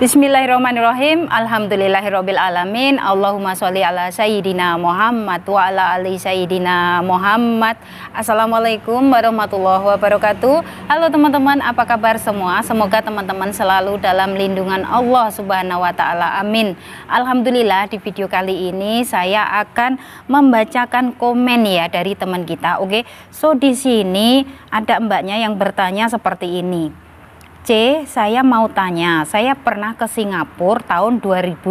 Bismillahirrahmanirrahim. Alhamdulillahirabbil alamin. Allahumma sholli ala sayyidina Muhammad wa ala ali sayyidina Muhammad. Assalamualaikum warahmatullahi wabarakatuh. Halo teman-teman, apa kabar semua? Semoga teman-teman selalu dalam lindungan Allah Subhanahu wa taala. Amin. Alhamdulillah, di video kali ini saya akan membacakan komen ya dari teman kita. Oke. So di sini ada mbaknya yang bertanya seperti ini. C, saya mau tanya, saya pernah ke Singapura tahun 2005,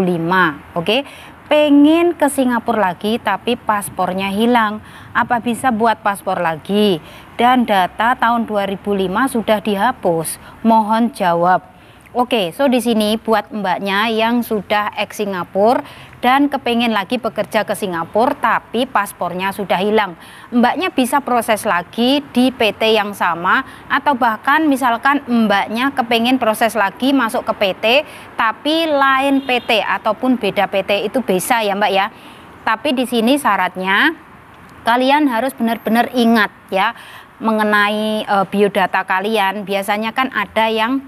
oke? Pengen ke Singapura lagi tapi paspornya hilang. Apa bisa buat paspor lagi? Dan data tahun 2005 sudah dihapus. Mohon jawab. Oke, so di sini buat mbaknya yang sudah ex Singapura dan kepengen lagi bekerja ke Singapura tapi paspornya sudah hilang. Mbaknya bisa proses lagi di PT yang sama, atau bahkan misalkan mbaknya kepengen proses lagi masuk ke PT tapi lain PT ataupun beda PT, itu bisa ya mbak ya. Tapi di sini syaratnya kalian harus benar-benar ingat ya mengenai biodata kalian. Biasanya kan ada yang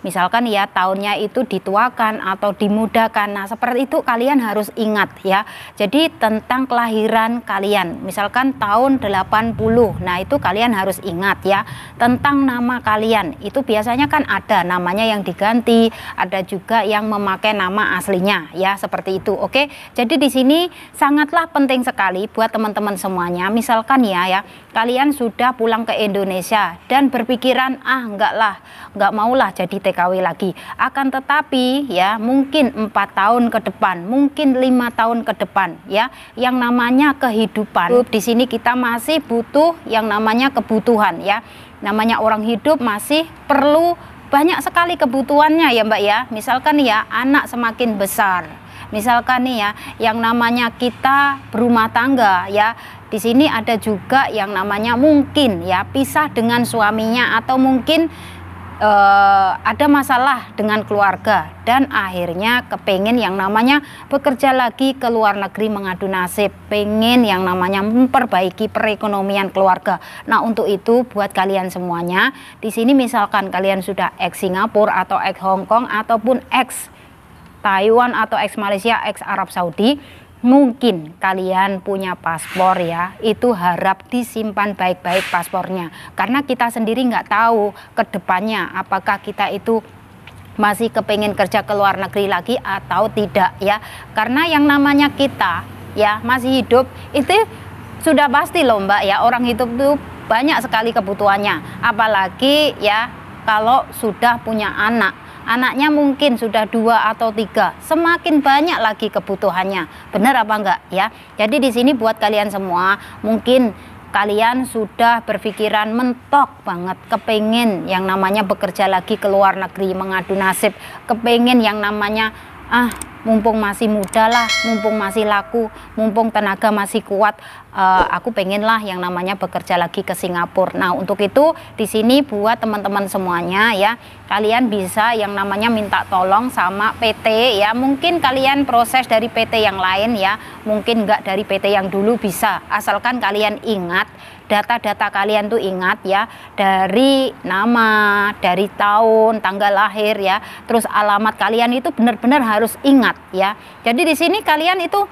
misalkan ya tahunnya itu dituakan atau dimudahkan. Nah seperti itu kalian harus ingat ya. Jadi tentang kelahiran kalian, misalkan tahun 80, nah itu kalian harus ingat ya. Tentang nama kalian, itu biasanya kan ada namanya yang diganti, ada juga yang memakai nama aslinya ya, seperti itu. Oke, jadi di sini sangatlah penting sekali buat teman-teman semuanya. Misalkan ya kalian sudah pulang ke Indonesia dan berpikiran nggak maulah jadi TKW lagi, akan tetapi ya mungkin 4 tahun ke depan, mungkin 5 tahun ke depan ya, yang namanya kehidupan di sini kita masih butuh yang namanya kebutuhan ya. Namanya orang hidup masih perlu banyak sekali kebutuhannya ya mbak ya. Misalkan ya anak semakin besar, misalkan nih ya yang namanya kita berumah tangga ya. Di sini ada juga yang namanya mungkin ya pisah dengan suaminya, atau mungkin ada masalah dengan keluarga dan akhirnya kepengen yang namanya bekerja lagi ke luar negeri mengadu nasib, pengen yang namanya memperbaiki perekonomian keluarga. Nah untuk itu buat kalian semuanya di sini, misalkan kalian sudah ex Singapura atau ex Hong Kong ataupun ex Taiwan atau ex Malaysia, ex Arab Saudi, mungkin kalian punya paspor ya, itu harap disimpan baik-baik paspornya, karena kita sendiri nggak tahu ke depannya apakah kita itu masih kepengen kerja ke luar negeri lagi atau tidak ya. Karena yang namanya kita ya masih hidup itu sudah pasti loh mbak ya, orang hidup itu banyak sekali kebutuhannya, apalagi ya kalau sudah punya anak. Anaknya mungkin sudah 2 atau 3, semakin banyak lagi kebutuhannya. Benar apa enggak ya? Jadi di sini buat kalian semua, mungkin kalian sudah berpikiran mentok banget, kepengen yang namanya bekerja lagi ke luar negeri mengadu nasib, kepengen yang namanya mumpung masih muda lah, mumpung masih laku, mumpung tenaga masih kuat, aku pengen lah yang namanya bekerja lagi ke Singapura. Nah untuk itu di sini buat teman-teman semuanya ya, kalian bisa yang namanya minta tolong sama PT ya. Mungkin kalian proses dari PT yang lain ya, mungkin enggak dari PT yang dulu bisa, asalkan kalian ingat data-data kalian tuh, ingat ya, dari nama, dari tahun, tanggal lahir ya, terus alamat kalian itu benar-benar harus ingat ya. Jadi di sini kalian itu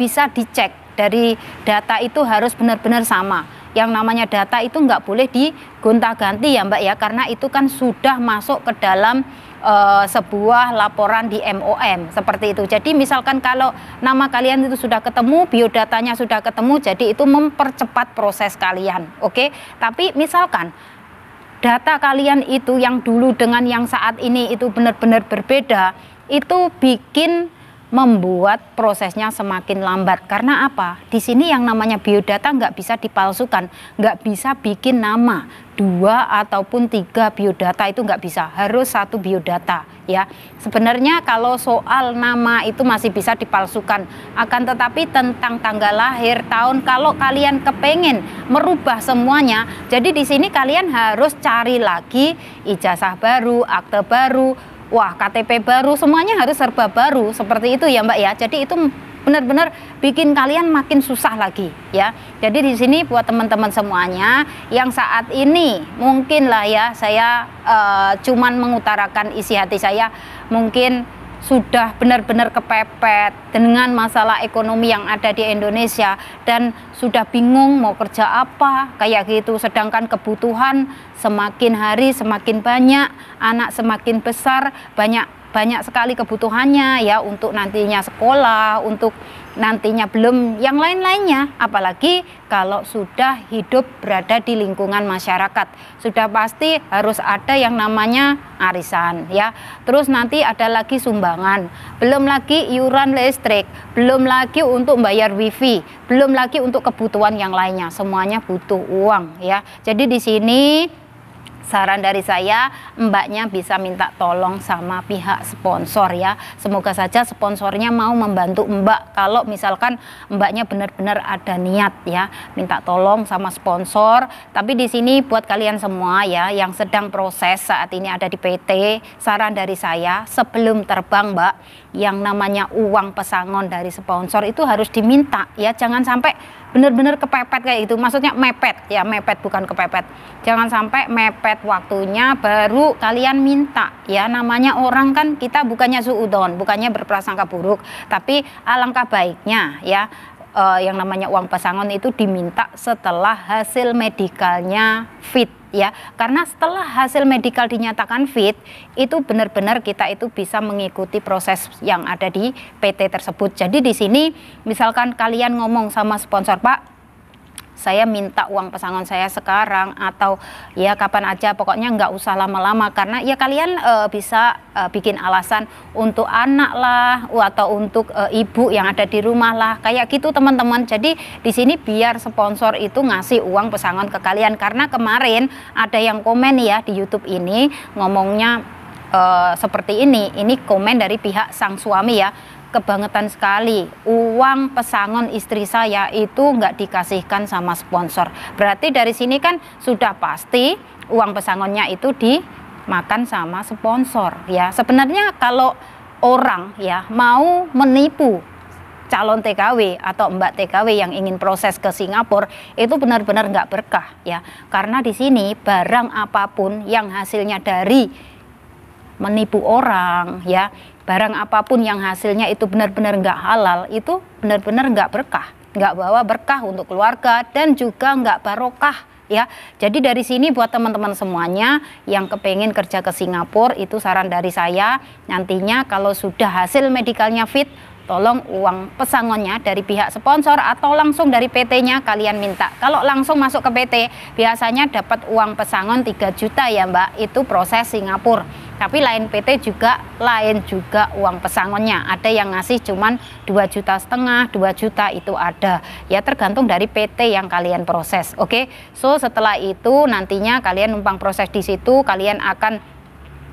bisa dicek, dari data itu harus benar-benar sama. Yang namanya data itu nggak boleh digonta-ganti ya mbak ya, karena itu kan sudah masuk ke dalam sebuah laporan di MOM seperti itu. Jadi misalkan kalau nama kalian itu sudah ketemu, biodatanya sudah ketemu, jadi itu mempercepat proses kalian. Oke, tapi misalkan data kalian itu yang dulu dengan yang saat ini itu benar-benar berbeda, itu bikin membuat prosesnya semakin lambat. Karena apa? Di sini yang namanya biodata nggak bisa dipalsukan, nggak bisa bikin nama 2 ataupun 3 biodata, itu nggak bisa, harus 1 biodata ya. Sebenarnya kalau soal nama itu masih bisa dipalsukan, akan tetapi tentang tanggal lahir, tahun, kalau kalian kepengen merubah semuanya, jadi di sini kalian harus cari lagi ijazah baru, akte baru, KTP baru, semuanya harus serba baru, seperti itu ya mbak ya. Jadi itu benar-benar bikin kalian makin susah lagi ya. Jadi di sini buat teman-teman semuanya yang saat ini mungkin lah ya saya cuman mengutarakan isi hati saya, mungkin sudah benar-benar kepepet dengan masalah ekonomi yang ada di Indonesia dan sudah bingung mau kerja apa kayak gitu, sedangkan kebutuhan semakin hari semakin banyak, anak semakin besar, banyak sekali kebutuhannya ya, untuk nantinya sekolah, untuk nantinya belum yang lain-lainnya, apalagi kalau sudah hidup berada di lingkungan masyarakat, sudah pasti harus ada yang namanya arisan ya, terus nanti ada lagi sumbangan, belum lagi iuran listrik, belum lagi untuk bayar wifi, belum lagi untuk kebutuhan yang lainnya, semuanya butuh uang ya. Jadi di sini saran dari saya, mbaknya bisa minta tolong sama pihak sponsor ya. Semoga saja sponsornya mau membantu mbak. Kalau misalkan mbaknya benar-benar ada niat ya, minta tolong sama sponsor. Tapi di sini buat kalian semua ya yang sedang proses saat ini ada di PT, saran dari saya sebelum terbang mbak, yang namanya uang pesangon dari sponsor itu harus diminta ya. Jangan sampai benar-benar kepepet kayak itu, maksudnya mepet ya, mepet bukan kepepet. Jangan sampai mepet waktunya baru kalian minta ya. Namanya orang kan kita bukannya suudon, bukannya berprasangka buruk, tapi alangkah baiknya ya yang namanya uang pesangon itu diminta setelah hasil medikalnya fit ya, karena setelah hasil medikal dinyatakan fit itu benar-benar kita itu bisa mengikuti proses yang ada di PT tersebut. Jadi di sini misalkan kalian ngomong sama sponsor, Pak saya minta uang pesangon saya sekarang atau ya kapan aja, pokoknya nggak usah lama-lama, karena ya kalian bisa bikin alasan untuk anak lah atau untuk ibu yang ada di rumah lah kayak gitu teman-teman. Jadi di sini biar sponsor itu ngasih uang pesangon ke kalian, karena kemarin ada yang komen ya di YouTube ini ngomongnya seperti ini komen dari pihak sang suami ya. Kebangetan sekali, uang pesangon istri saya itu nggak dikasihkan sama sponsor. Berarti dari sini kan sudah pasti uang pesangonnya itu dimakan sama sponsor ya. Sebenarnya kalau orang ya mau menipu calon TKW atau mbak TKW yang ingin proses ke Singapura itu benar-benar nggak berkah ya. Karena di sini barang apapun yang hasilnya dari menipu orang ya, barang apapun yang hasilnya itu benar-benar nggak halal, itu benar-benar nggak berkah, nggak bawa berkah untuk keluarga dan juga nggak barokah ya. Jadi dari sini buat teman-teman semuanya yang kepengen kerja ke Singapura, itu saran dari saya, nantinya kalau sudah hasil medikalnya fit, tolong uang pesangonnya dari pihak sponsor atau langsung dari PT-nya kalian minta. Kalau langsung masuk ke PT biasanya dapat uang pesangon 3 juta ya mbak, itu proses Singapura. Tapi lain PT juga uang pesangonnya, ada yang ngasih cuman 2,5 juta, 2 juta itu ada ya, tergantung dari PT yang kalian proses. Oke, so setelah itu nantinya kalian numpang proses di situ, kalian akan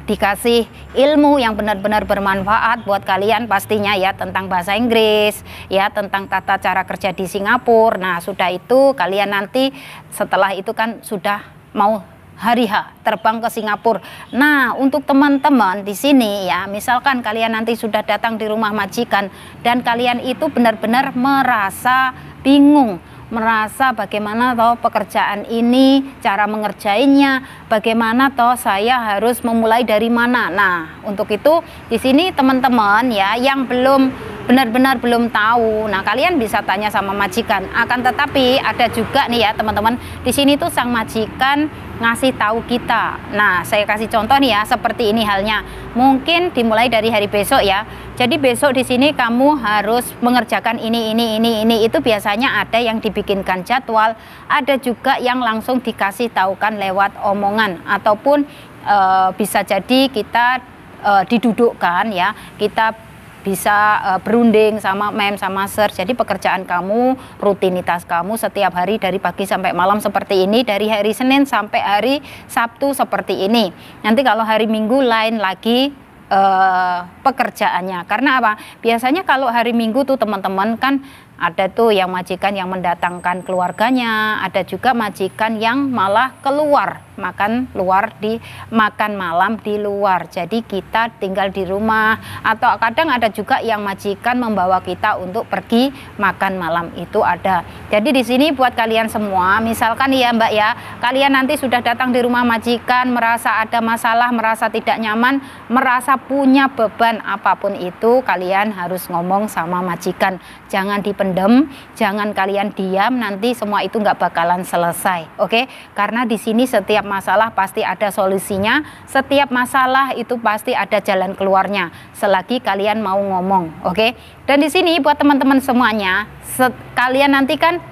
dikasih ilmu yang benar-benar bermanfaat buat kalian pastinya ya, tentang bahasa Inggris ya, tentang tata cara kerja di Singapura. Nah sudah itu kalian nanti setelah itu kan sudah mau hari H terbang ke Singapura. Nah untuk teman-teman di sini ya, misalkan kalian nanti sudah datang di rumah majikan dan kalian itu benar-benar merasa bingung, merasa bagaimana toh pekerjaan ini, cara mengerjainnya, bagaimana toh saya harus memulai dari mana. Nah, untuk itu di sini teman-teman ya yang benar-benar belum tahu, nah kalian bisa tanya sama majikan. Akan tetapi ada juga nih ya teman-teman, di sini tuh sang majikan ngasih tahu kita. Nah, saya kasih contoh nih ya, seperti ini halnya. Mungkin dimulai dari hari besok ya. Jadi besok di sini kamu harus mengerjakan ini. Itu biasanya ada yang dibikinkan jadwal, ada juga yang langsung dikasih tahukan lewat omongan, ataupun bisa jadi kita didudukkan ya, kita bisa berunding sama mem sama sir. Jadi pekerjaan kamu, rutinitas kamu setiap hari dari pagi sampai malam seperti ini, dari hari Senin sampai hari Sabtu seperti ini. Nanti kalau hari Minggu lain lagi pekerjaannya. Karena apa? Biasanya kalau hari Minggu tuh teman-teman kan ada tuh yang majikan yang mendatangkan keluarganya, ada juga majikan yang malah keluar makan malam di luar. Jadi kita tinggal di rumah, atau kadang ada juga yang majikan membawa kita untuk pergi makan malam, itu ada. Jadi di sini buat kalian semua, misalkan ya Mbak ya, kalian nanti sudah datang di rumah majikan, merasa ada masalah, merasa tidak nyaman, merasa punya beban apapun itu, kalian harus ngomong sama majikan. Jangan dipendem, jangan kalian diam, nanti semua itu nggak bakalan selesai. Oke? Karena di sini setiap masalah pasti ada solusinya, setiap masalah itu pasti ada jalan keluarnya selagi kalian mau ngomong. Oke? Dan di sini buat teman-teman semuanya, kalian nanti kan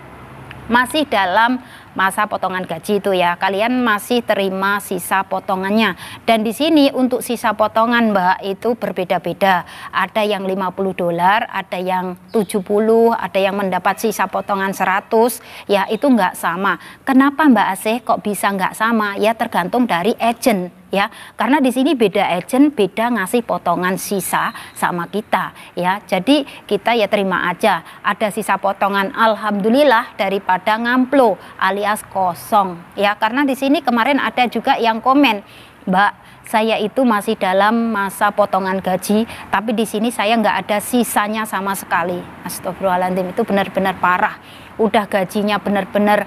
masih dalam masa potongan gaji itu ya, kalian masih terima sisa potongannya. Dan di sini untuk sisa potongan Mbak itu berbeda-beda. Ada yang $50, ada yang 70, ada yang mendapat sisa potongan 100, ya itu nggak sama. Kenapa Mbak Asih kok bisa nggak sama? Ya tergantung dari agent ya, karena di sini beda agent, beda ngasih potongan sisa sama kita ya. Jadi kita ya terima aja, ada sisa potongan alhamdulillah daripada ngamplo alias kosong ya. Karena di sini kemarin ada juga yang komen, Mbak, saya itu masih dalam masa potongan gaji, tapi di sini saya nggak ada sisanya sama sekali. Astagfirullahaladzim, itu benar-benar parah. Udah gajinya benar-benar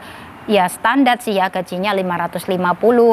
ya standar sih ya, gajinya 550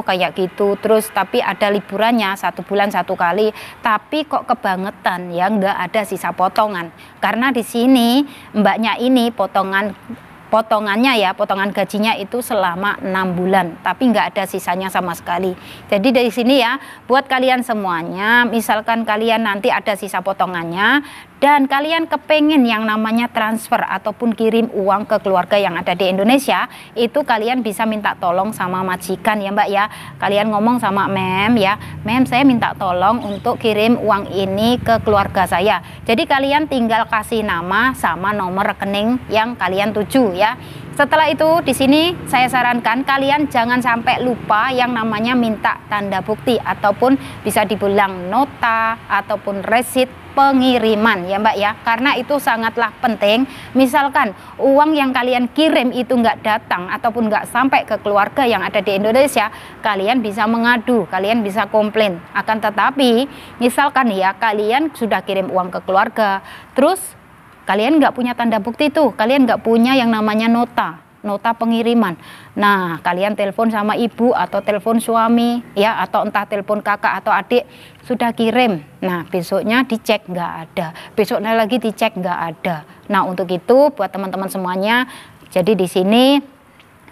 kayak gitu, terus tapi ada liburannya 1 bulan 1 kali, tapi kok kebangetan ya, nggak ada sisa potongan. Karena di sini mbaknya ini potongannya ya, potongan gajinya itu selama 6 bulan, tapi nggak ada sisanya sama sekali. Jadi dari sini ya, buat kalian semuanya, misalkan kalian nanti ada sisa potongannya dan kalian kepengen yang namanya transfer ataupun kirim uang ke keluarga yang ada di Indonesia, itu kalian bisa minta tolong sama majikan ya Mbak ya. Kalian ngomong sama Mem ya, Mem saya minta tolong untuk kirim uang ini ke keluarga saya. Jadi kalian tinggal kasih nama sama nomor rekening yang kalian tuju ya. Setelah itu di sini saya sarankan kalian jangan sampai lupa yang namanya minta tanda bukti ataupun bisa dibilang nota ataupun resit pengiriman ya Mbak ya, karena itu sangatlah penting. Misalkan uang yang kalian kirim itu nggak datang ataupun nggak sampai ke keluarga yang ada di Indonesia, kalian bisa mengadu, kalian bisa komplain. Akan tetapi misalkan ya kalian sudah kirim uang ke keluarga, terus kalian nggak punya tanda bukti tuh, kalian nggak punya yang namanya nota pengiriman. Nah, kalian telepon sama ibu atau telepon suami ya, atau entah telepon kakak atau adik, sudah kirim. Nah, besoknya dicek nggak ada, besoknya lagi dicek nggak ada. Nah, untuk itu buat teman-teman semuanya, jadi di sini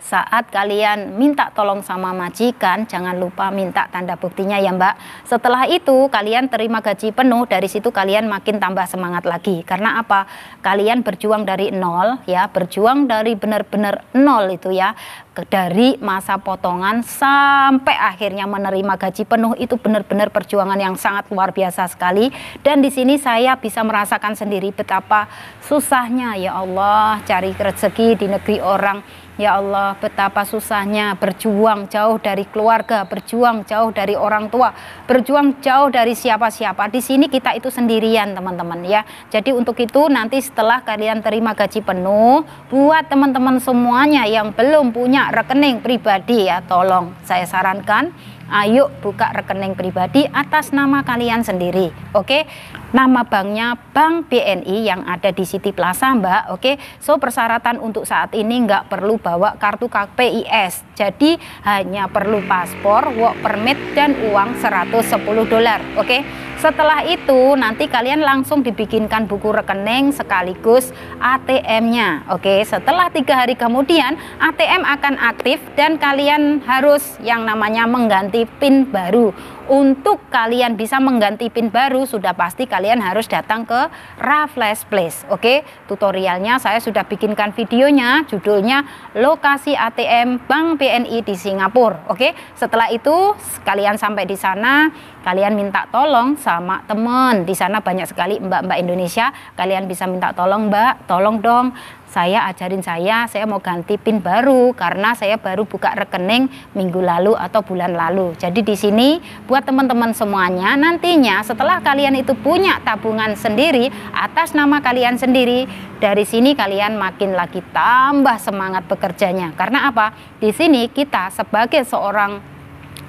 saat kalian minta tolong sama majikan, jangan lupa minta tanda buktinya ya Mbak. Setelah itu kalian terima gaji penuh, dari situ kalian makin tambah semangat lagi. Karena apa? Kalian berjuang dari nol ya, berjuang dari benar-benar nol itu ya. Dari masa potongan sampai akhirnya menerima gaji penuh, itu benar-benar perjuangan yang sangat luar biasa sekali. Dan di sini saya bisa merasakan sendiri betapa susahnya ya Allah cari rezeki di negeri orang. Ya Allah, betapa susahnya berjuang jauh dari keluarga, berjuang jauh dari orang tua, berjuang jauh dari siapa-siapa. Di sini kita itu sendirian teman-teman ya. Jadi untuk itu nanti setelah kalian terima gaji penuh, buat teman-teman semuanya yang belum punya rekening pribadi ya, tolong saya sarankan, ayo buka rekening pribadi atas nama kalian sendiri. Oke, nama banknya Bank BNI yang ada di City Plaza Mbak. Oke, so persyaratan untuk saat ini nggak perlu bawa kartu KPIS, jadi hanya perlu paspor, work permit, dan uang $110. Oke, setelah itu nanti kalian langsung dibikinkan buku rekening sekaligus ATM-nya. Oke, setelah 3 hari kemudian ATM akan aktif dan kalian harus yang namanya mengganti PIN baru. Untuk kalian bisa mengganti PIN baru, sudah pasti kalian harus datang ke Raffles Place. Oke, tutorialnya saya sudah bikinkan videonya, judulnya Lokasi ATM Bank BNI di Singapura. Oke, setelah itu kalian sampai di sana, kalian minta tolong sama teman. Di sana banyak sekali mbak-mbak Indonesia. Kalian bisa minta tolong, Mbak, tolong dong, saya ajarin saya mau ganti PIN baru karena saya baru buka rekening minggu lalu atau bulan lalu. Jadi di sini buat teman-teman semuanya, nantinya setelah kalian itu punya tabungan sendiri atas nama kalian sendiri, dari sini kalian makin lagi tambah semangat bekerjanya. Karena apa? Di sini kita sebagai seorang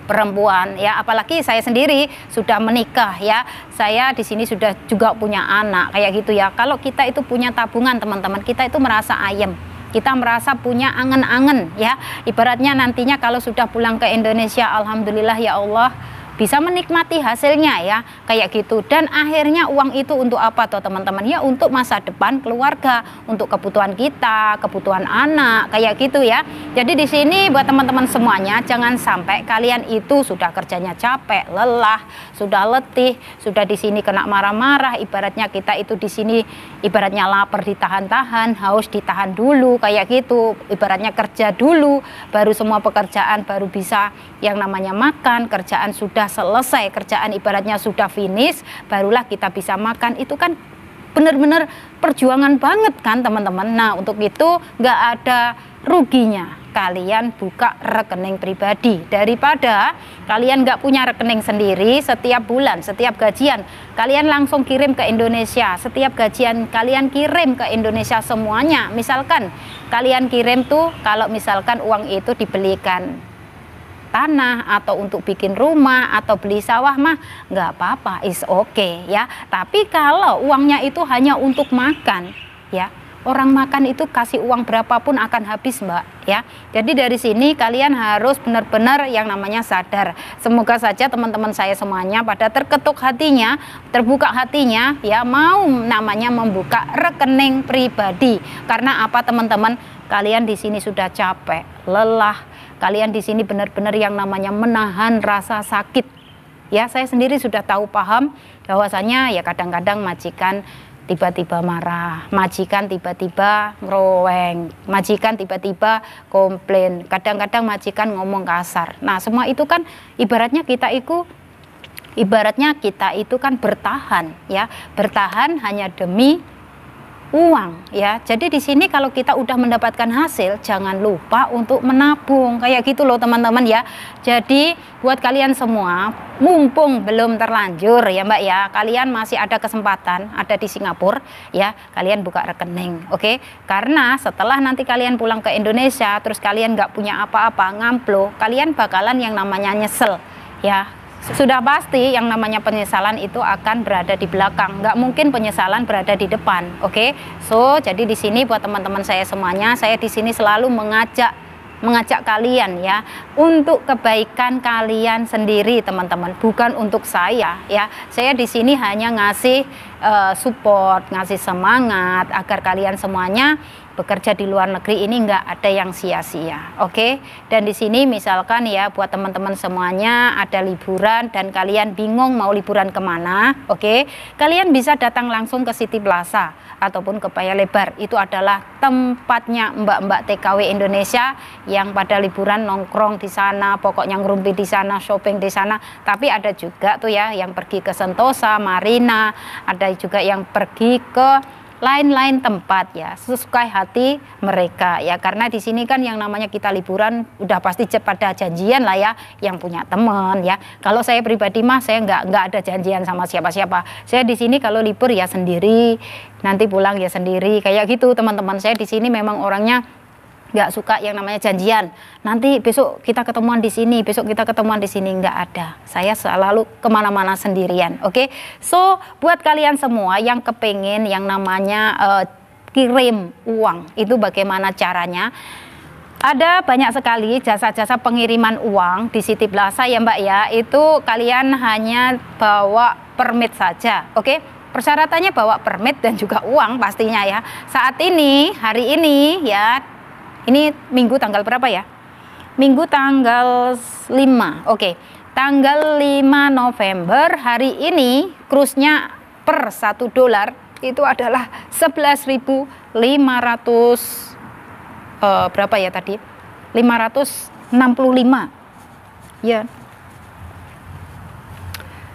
perempuan ya, apalagi saya sendiri sudah menikah ya, saya di sini sudah juga punya anak kayak gitu ya. Kalau kita itu punya tabungan teman-teman, kita itu merasa ayem, kita merasa punya angen-angen ya, ibaratnya nantinya kalau sudah pulang ke Indonesia, alhamdulillah ya Allah, bisa menikmati hasilnya ya, kayak gitu. Dan akhirnya uang itu untuk apa toh teman-teman? Ya untuk masa depan keluarga, untuk kebutuhan kita, kebutuhan anak, kayak gitu ya. Jadi di sini buat teman-teman semuanya, jangan sampai kalian itu sudah kerjanya capek, lelah, sudah letih, sudah di sini kena marah-marah, ibaratnya kita itu di sini ibaratnya lapar ditahan-tahan, haus ditahan dulu, kayak gitu. Ibaratnya kerja dulu, baru semua pekerjaan baru bisa yang namanya makan, kerjaan sudah selesai, kerjaan ibaratnya sudah finish, barulah kita bisa makan. Itu kan benar-benar perjuangan banget kan teman-teman. Nah untuk itu nggak ada ruginya kalian buka rekening pribadi, daripada kalian nggak punya rekening sendiri. Setiap bulan, setiap gajian kalian langsung kirim ke Indonesia, setiap gajian kalian kirim ke Indonesia semuanya. Misalkan kalian kirim tuh, kalau misalkan uang itu dibelikan tanah atau untuk bikin rumah atau beli sawah mah nggak apa-apa, is okay ya. Tapi kalau uangnya itu hanya untuk makan ya, orang makan itu kasih uang berapapun akan habis mbak ya. Jadi dari sini kalian harus benar-benar yang namanya sadar. Semoga saja teman-teman saya semuanya pada terketuk hatinya, terbuka hatinya ya, mau namanya membuka rekening pribadi. Karena apa teman-teman? Kalian di sini sudah capek, lelah, kalian di sini benar-benar yang namanya menahan rasa sakit ya. Saya sendiri sudah tahu paham bahwasanya ya kadang-kadang majikan tiba-tiba marah, majikan tiba-tiba ngeroweng, majikan tiba-tiba komplain, kadang-kadang majikan ngomong kasar. Nah semua itu kan ibaratnya kita itu kan bertahan ya, bertahan hanya demi uang ya. Jadi di sini kalau kita udah mendapatkan hasil, jangan lupa untuk menabung, kayak gitu loh teman-teman ya. Jadi buat kalian semua, mumpung belum terlanjur ya mbak ya, kalian masih ada kesempatan, ada di Singapura ya, kalian buka rekening, oke? Karena setelah nanti kalian pulang ke Indonesia, terus kalian nggak punya apa-apa, ngamplo, kalian bakalan yang namanya nyesel ya. Sudah pasti yang namanya penyesalan itu akan berada di belakang, nggak mungkin penyesalan berada di depan, oke? So jadi di sini buat teman-teman saya semuanya, saya di sini selalu mengajak kalian ya, untuk kebaikan kalian sendiri teman-teman, bukan untuk saya ya. Saya di sini hanya ngasih support, ngasih semangat agar kalian semuanya bekerja di luar negeri ini nggak ada yang sia-sia, oke? Dan di sini misalkan ya buat teman-teman semuanya ada liburan dan kalian bingung mau liburan kemana, oke? Kalian bisa datang langsung ke City Plaza ataupun ke Paya Lebar. Itu adalah tempatnya mbak-mbak TKW Indonesia yang pada liburan nongkrong di sana, pokoknya ngerumpi di sana, shopping di sana. Tapi ada juga tuh ya yang pergi ke Sentosa, Marina, ada juga yang pergi ke lain-lain tempat ya, sesuai hati mereka ya. Karena di sini kan yang namanya kita liburan udah pasti pada janjian lah ya, yang punya teman ya. Kalau saya pribadi mah saya nggak ada janjian sama siapa-siapa. Saya di sini kalau libur ya sendiri, nanti pulang ya sendiri, kayak gitu teman-teman. Saya di sini memang orangnya nggak suka yang namanya janjian, nanti besok kita ketemuan di sini, besok kita ketemuan di sini, nggak ada. Saya selalu kemana-mana sendirian, oke? So buat kalian semua yang kepengen yang namanya kirim uang, itu bagaimana caranya? Ada banyak sekali jasa-jasa pengiriman uang di City Plaza ya mbak ya. Itu kalian hanya bawa permit saja, oke? Persyaratannya bawa permit dan juga uang pastinya ya. Saat ini, hari ini ya, ini minggu tanggal berapa ya? Minggu tanggal 5, oke. Tanggal 5 November hari ini kursnya per $1 itu adalah 11.500 berapa ya tadi? 565 ya.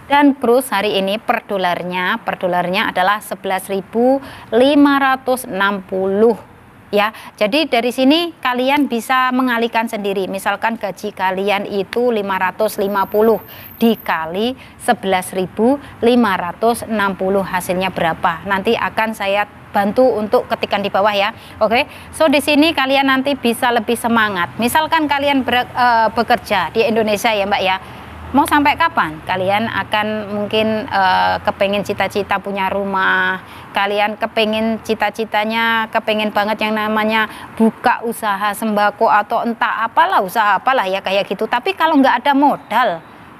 Dan kurs hari ini per dolarnya adalah 11.560 ya. Jadi dari sini kalian bisa mengalihkan sendiri. Misalkan gaji kalian itu 550 dikali 11.560 hasilnya berapa, nanti akan saya bantu untuk ketikan di bawah ya. Oke, so di sini kalian nanti bisa lebih semangat. Misalkan kalian bekerja di Indonesia ya Mbak ya, mau sampai kapan kalian akan mungkin kepengen cita-cita punya rumah, kalian kepengen cita-citanya kepengen banget yang namanya buka usaha sembako atau entah apalah usaha apalah ya kayak gitu. Tapi kalau nggak ada modal,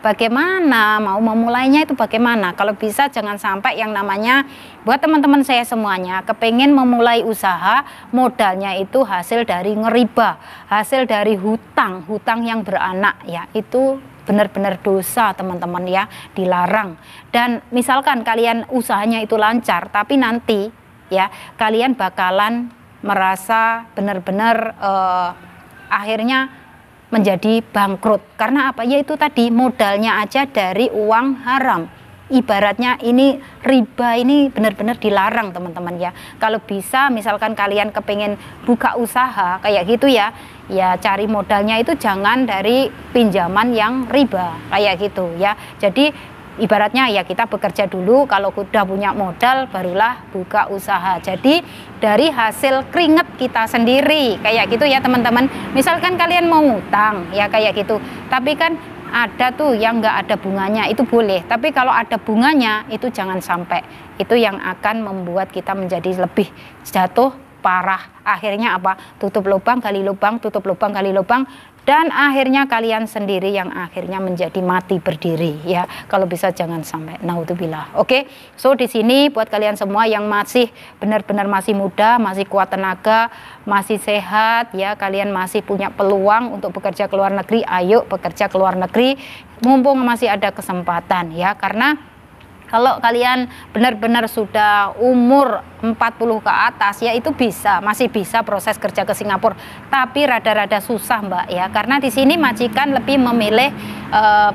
bagaimana mau memulainya itu bagaimana? Kalau bisa jangan sampai yang namanya buat teman-teman saya semuanya kepengen memulai usaha, modalnya itu hasil dari ngeriba, hasil dari hutang yang beranak ya, itu benar-benar dosa teman-teman ya, dilarang. Dan misalkan kalian usahanya itu lancar tapi nanti ya kalian bakalan merasa benar-benar akhirnya menjadi bangkrut. Karena apa? Ya itu tadi, modalnya aja dari uang haram. Ibaratnya ini riba, ini benar-benar dilarang teman-teman ya. Kalau bisa misalkan kalian kepengen buka usaha kayak gitu ya, ya cari modalnya itu jangan dari pinjaman yang riba kayak gitu ya. Jadi ibaratnya ya kita bekerja dulu, kalau udah punya modal barulah buka usaha. Jadi dari hasil keringat kita sendiri kayak gitu ya teman-teman. Misalkan kalian mau ngutang ya kayak gitu, tapi kan ada tuh yang nggak ada bunganya, itu boleh. Tapi kalau ada bunganya itu jangan sampai. Itu yang akan membuat kita menjadi lebih jatuh parah. Akhirnya apa? Tutup lubang gali lubang, tutup lubang gali lubang, dan akhirnya kalian sendiri yang akhirnya menjadi mati berdiri ya. Kalau bisa jangan sampai, naudzubillah. Oke, so di sini buat kalian semua yang masih benar-benar masih muda, masih kuat tenaga, masih sehat ya, kalian masih punya peluang untuk bekerja ke luar negeri, ayo bekerja ke luar negeri mumpung masih ada kesempatan ya. Karena kalau kalian benar-benar sudah umur 40 ke atas ya itu bisa, masih bisa proses kerja ke Singapura. Tapi rada-rada susah Mbak ya, karena di sini majikan lebih memilih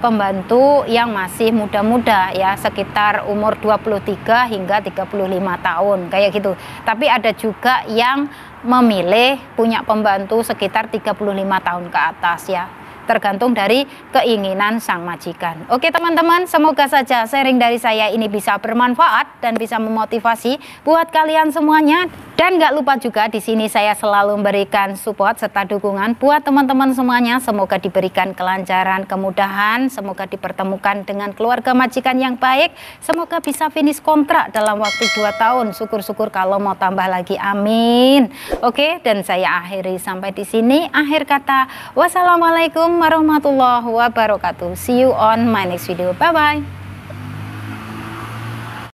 pembantu yang masih muda-muda ya, sekitar umur 23 hingga 35 tahun kayak gitu. Tapi ada juga yang memilih punya pembantu sekitar 35 tahun ke atas ya, tergantung dari keinginan sang majikan. Oke teman-teman, semoga saja sharing dari saya ini bisa bermanfaat dan bisa memotivasi buat kalian semuanya. Dan nggak lupa juga di sini saya selalu memberikan support serta dukungan buat teman-teman semuanya. Semoga diberikan kelancaran, kemudahan, semoga dipertemukan dengan keluarga majikan yang baik. Semoga bisa finish kontrak dalam waktu 2 tahun. Syukur-syukur kalau mau tambah lagi, amin. Oke, dan saya akhiri sampai di sini. Akhir kata, wassalamualaikum warahmatullahi wabarakatuh. See you on my next video. Bye bye.